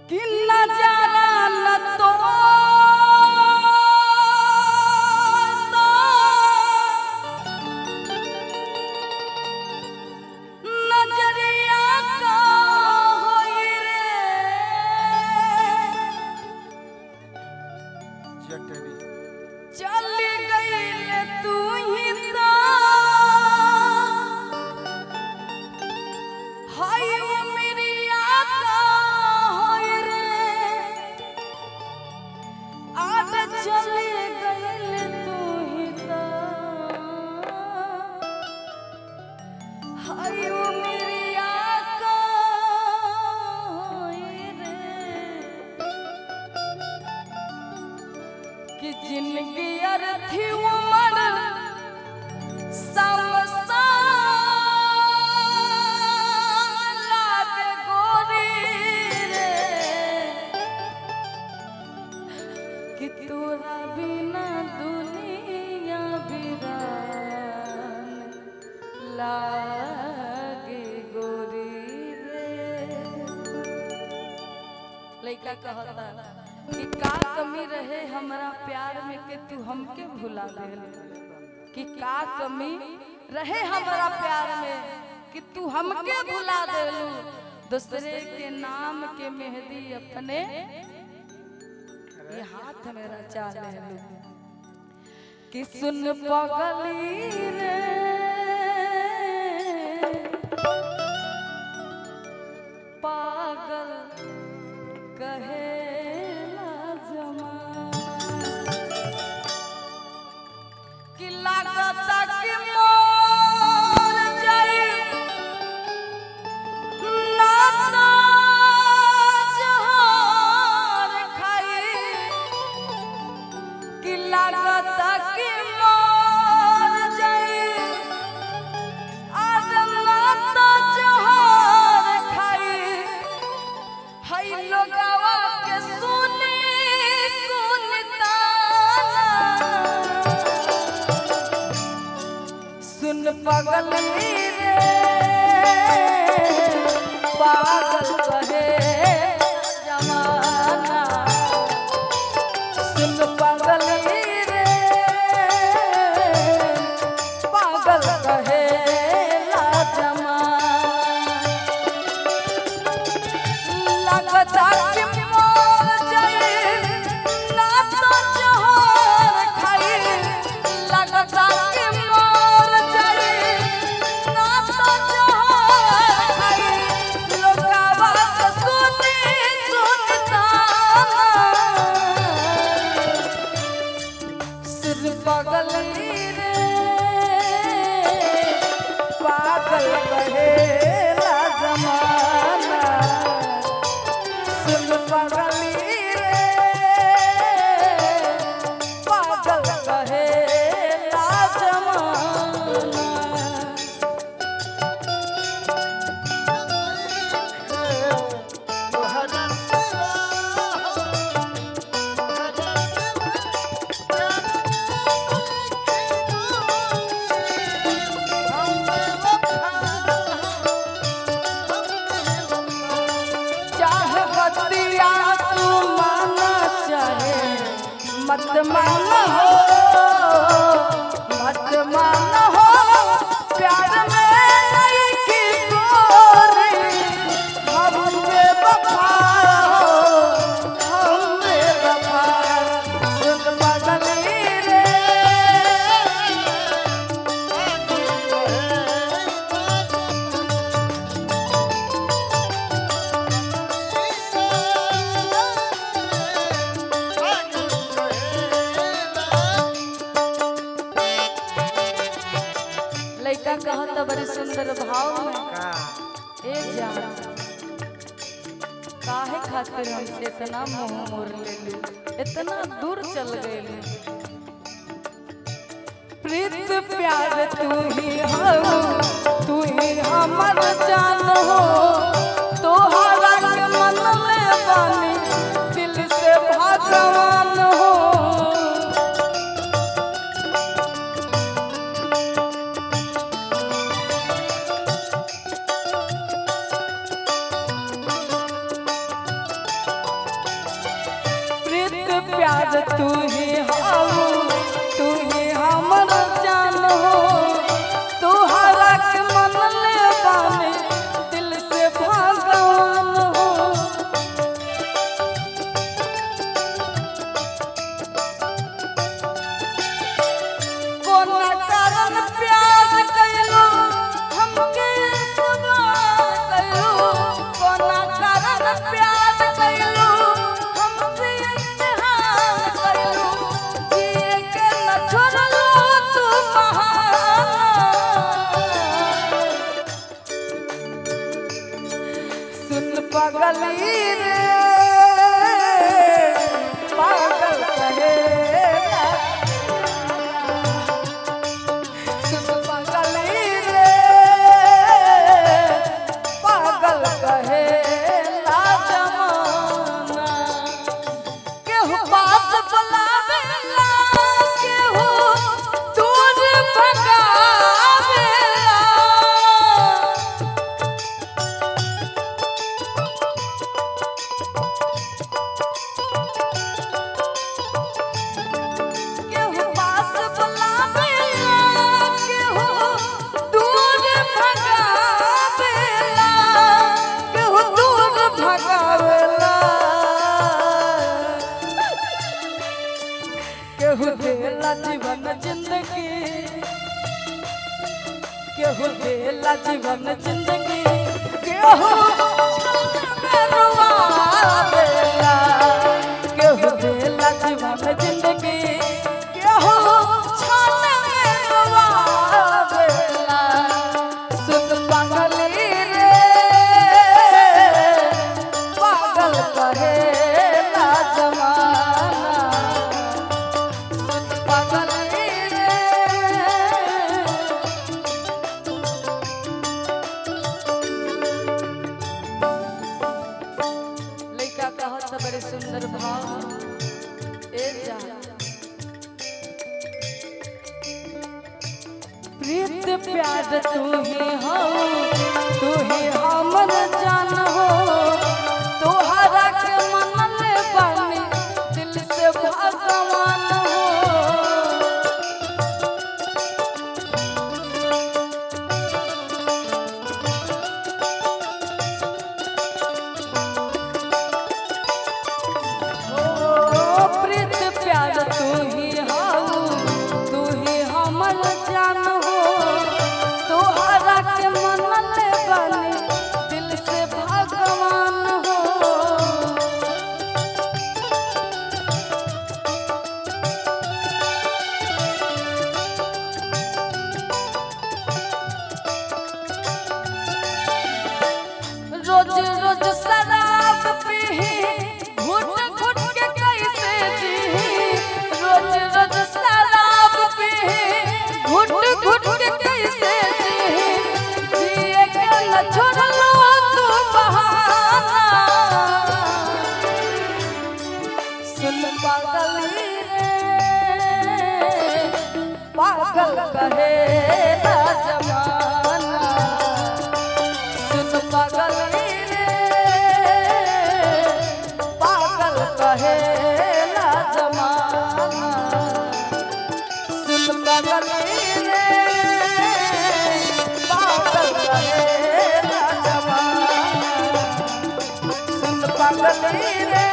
कि नजारा न तो नजरिया का होई रे जटनी चली गई तू ही तो हाय वो मेरी आका होई रे आज चली गई तू ही तो हाय वो मेरी आका होई रे कि जिंदगी अर्थी उमर लागे गोरी रे कि तोरा बिना दुनिया वीरान लागे गोरी रे। लइका कहता कि का कमी रहे हमरा प्यार में के तू हमके भुला देल कि का कमी रहे हमरा प्यार में कि तू हमके भुला देलू दूसरे के नाम के मेहंदी अपने ये हाथ में रचा लेलू कि सुन पगली रे पागल कहे कि लागता कि मोर जाई नाता जहार खाई कि लागता कि मोर जाई आज नाता जहार खाई हई लोगवा के सुनी सुनता सुन पागल रे पागल कहे जमाना सुन पागल रे पागल कहे ला जमाना लगता कि मोर जाए ना तो जहर खाई लगता कि मोर जाए ना तो जहर खाई लोगवा सुनी सुनता सिर पागल रे पागल कहे ला जमाना सुन पागल रे पागल कहे ला जमाना। चाहे बतिया तू माना चाहे मत माना हो मत माना हो प्यार में नहीं की गोरी हम बेवफा हो हम बेवफा सुन बदली रे लइका कहत बड़ी सुंदर भाव में ए जान काहे खातिर हमसे इतना मोह मोर लेलू इतना दूर चल गए प्रीत प्यार तू ही हो तू ही हमर जान हो तोहरा के मन में बानी दिल से भगवान हो प्यार तू ही हाऊ, तू ही हमर जान हो, तुहरा के मन ले बानी दिल से भगवान हो। कोना कारण प्यार कइलो हमके जवान कइलो, कोना कारण प्यार कइलो हमसे इम्तिहान कइलो, जिए के न छोड़लो तू सुन पगली रे पागल कहेला, सुन पगली रे पागल कहेला जमाना। केहू बात बुलावेला, केहू दूर भगावेला, केहू पास बुलावेला, केहू दूर भगावेला, केहू दूर भगावेला, केहू देला जीवन जिंदगी, केहू देला जीवन जिंदगी, केहू में रुआवेला, केहू देला जीवन जिंदगी, केहू छान में रुआवेला। सुन पगली रे पागल कहेला जमाना, सुन पगली रे। लइका कहत बड़े सुंदर भाव ए जा प्रीत प्यार तू ही हो, तू ही हमर जान हो, तोहरा के मन ले बानी दिल से भगवान हो। ओ प्रीत प्यार तू ही हाऊ, तू ही हमर जान हो, तोहरा के मन ले बानी दिल से भगवान हो। रोज रोज शराब पीही, घुट घुट के कैसे जीही, रोज रोज शराब पीही, घुट घुट के कैसे जीही, जिए के न छोड़लो तू बहाना। सुन पगली रे पागल कहेला जमाना, सुन पगली रे पागल कहेला जमाना, सुन पगली रे पागल कहेला जमाना, सुन पगली रे